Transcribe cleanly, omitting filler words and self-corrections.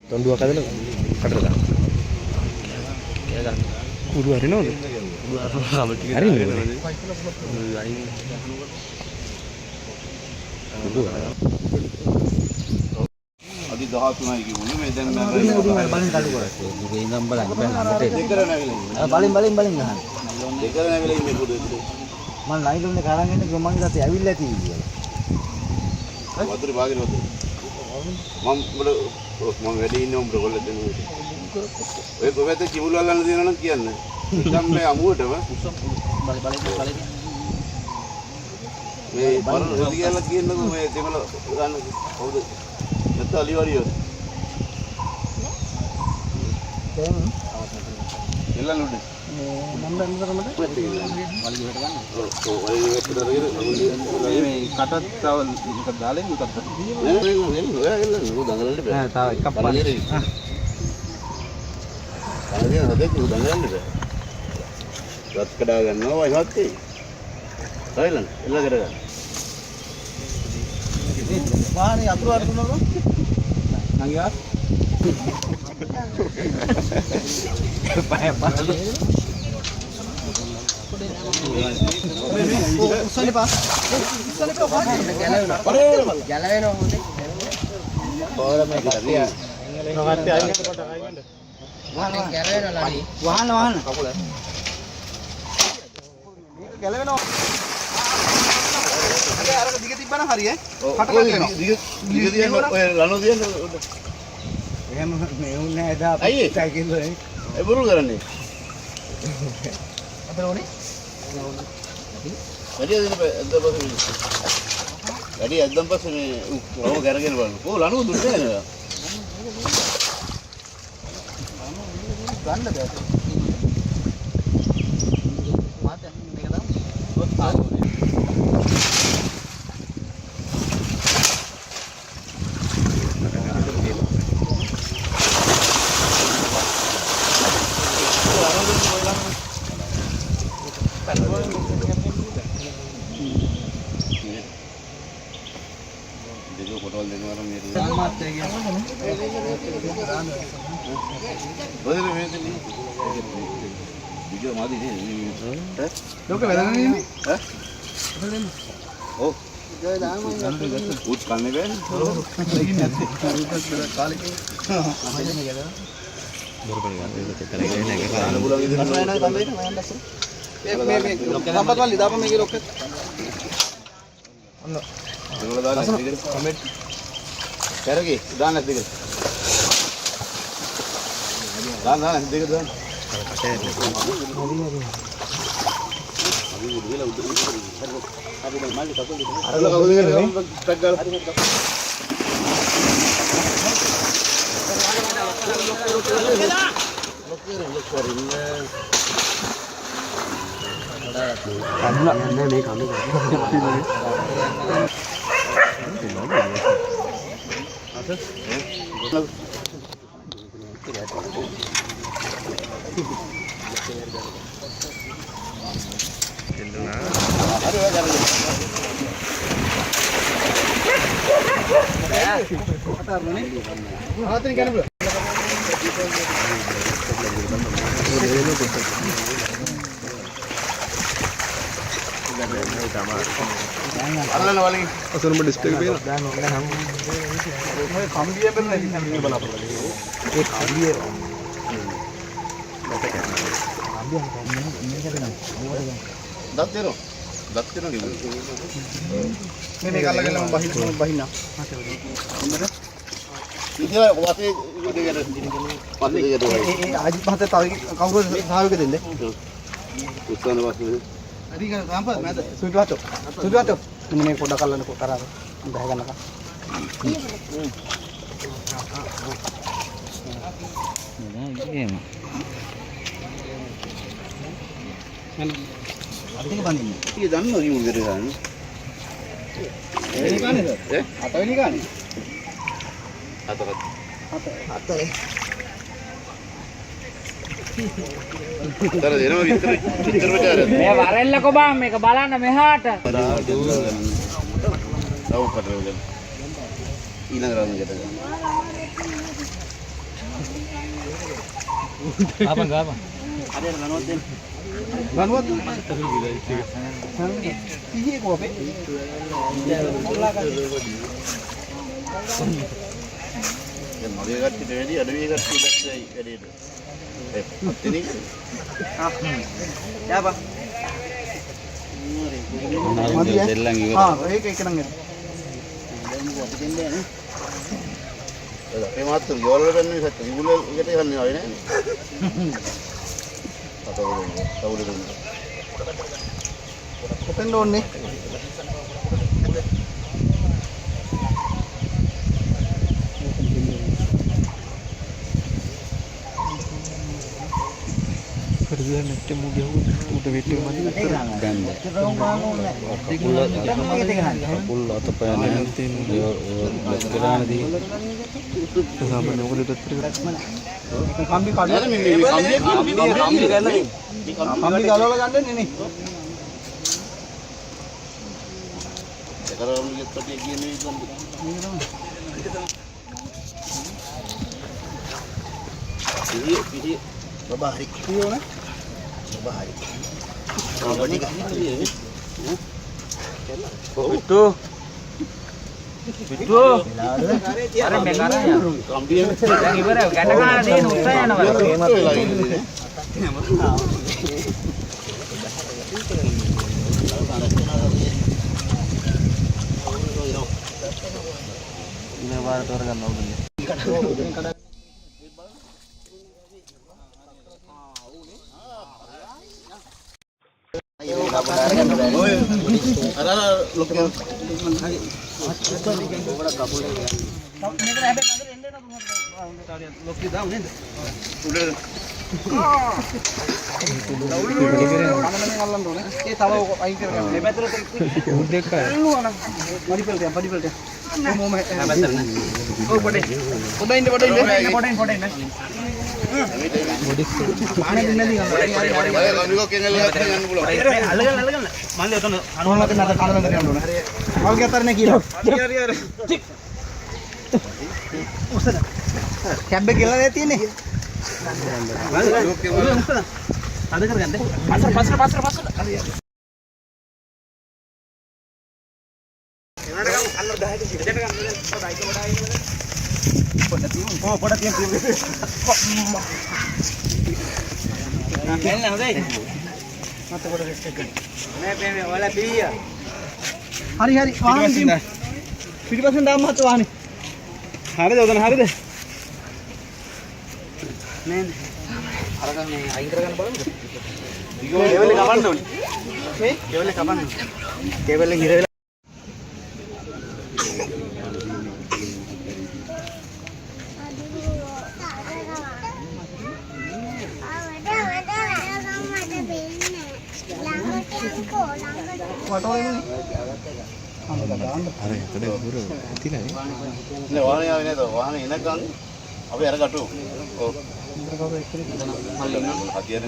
තොණ්ඩුවක් අදලා කටට දාන්න. කුඩු හරිනවද? හරිනවද? අදි 13යි කිව්වේ මේ දැන් මම බලන් කඩු කරා. මේ ඉඳන් බලන්න බෑ. දෙකර නැගිලා. බලෙන් ගහන්න. දෙකර නැගිලා ඉන්නේ පොඩි විදිහට. මම ලයින් උන්නේ කරන් ඉන්නේ ගොමන්ගේ රටේ ඇවිල්ලා තියෙන්නේ කියලා. වතුරේ භාගෙට වතුර. මම වැඩි ඉන්නේ උඹට කොල්ල දෙන්න. ඔය කොහෙද කිමුල් වල්ලන්න දෙනවා නම් කියන්න. නිකම් මේ අමුවටම බලේ. මේ බරණ රෙදි කියලා කියන්නකො මේ දෙමළ ගන්න කවුද? නැත්නම් අලිවරියෝ. එල්ලන්න උඩ. මම දැන් කරමද? වලිගෙට ගන්න. ඔව් වලිගෙට දාගෙන මේ කටත් තව එකක් දාලා ඉන්නකත්. ඔයා එල්ලන්න උඩ දඟලන්න බෑ. නෑ තව එකක් බලන්න. බලන්නේ හදේ උඩ දඟලන්න බෑ. රත් කඩා ගන්නවා වයි හත්තේ. එල්ලන්න එල්ලගෙන ගන්න. වාහනේ අතුරු අරතුනොත් නංගියා අර දිග තිබ්බනම් හරි ඈ හටක දෙනවා දිග දිග ඔය ලනෝ දියන්න එහෙම මේ උන්නේ එදා සයිකල් වලින් ඒ බොරු කරන්නේ අපර ඕනේ වැඩි ඇද්දම් පස්සේ මේ රව කරගෙන බලන්න කො ලනෝ දුන්නේ නේද ගන්න බෑ මාත් මේක දාමු Pergi, දාන්න දෙක. දාන්න දෙක දාන්න. අල්ලන වලින් අසුරුම ඩිස්ප්ලේ එක පේනවා. දැන් ඔන්න හැම මොකද කම්බිය බෙල්ල ඉතින් මේ බලාපොරොත්තු වෙන්නේ. ඒ කම්බිය දත් දෙනවා. දත් දෙනවා කිව්වේ. මේක අල්ලගෙන මම බහින්න. ඉතින් වාසේ දෙකට පස්සේ දෙකට ඒ ආජි පහත තව කවුරුද සහයෝගය දෙන්නේ? උත්සන්න වාසේ අධික සම්පත් මැද සුදුවතෝ මේ පොඩක් අල්ලන්නකෝ කරාද බහ ගන්නකම් අදික බඳින්න ඊ දන්නෝ රිමූව් කරගන්න එනි ගන්නද අතවෙනි ගන්න අතේ තර දෙනවා විතර විචාරය මේ වරෙල්ලකෝ බා මේක බලන්න මෙහාට තව පටලවගන්න ඊළඟ රවුන්ඩ් එකට Gapan. Ada yang lanuat din. Lanuat. Ini kopi. දැන් මගේ කට්ටියට වැඩි අඩවිය කට්ටියට වැඩිද ini Siapa? Mati ya? Ini kayak kenang ya. අපේ මාත්තු යෝල ගන්න සත්‍ය ඉගුල එකට ගන්න ආවේ නෑනේ කවුද දුන්නේ කොතෙන්ද ඕනේ? Kerja nanti mau dia udah video mana ganda. Kapul atau pengen nanti yo kerana di sama yang udah terus. Kambing kalau ganda ini. kalau lihat seperti gini kan video babahari video na babahari ini kan Itu. Ada megara ya. Yang ibarat kadang-kadang dia nusa ya nama. Ini baru orang kan mau beli. Cabe gila lihat ini. Ada kan deh. Pasar. Hari. Pilih pasan dalam tuh ani. Hari deh. Nen. Harga nih, aing kerjakan boleh nggak? Kebel kapan dong? Kebel kapan? Kebel hira. वाहन इन्हें kan अबे यार काटू ओ हथियार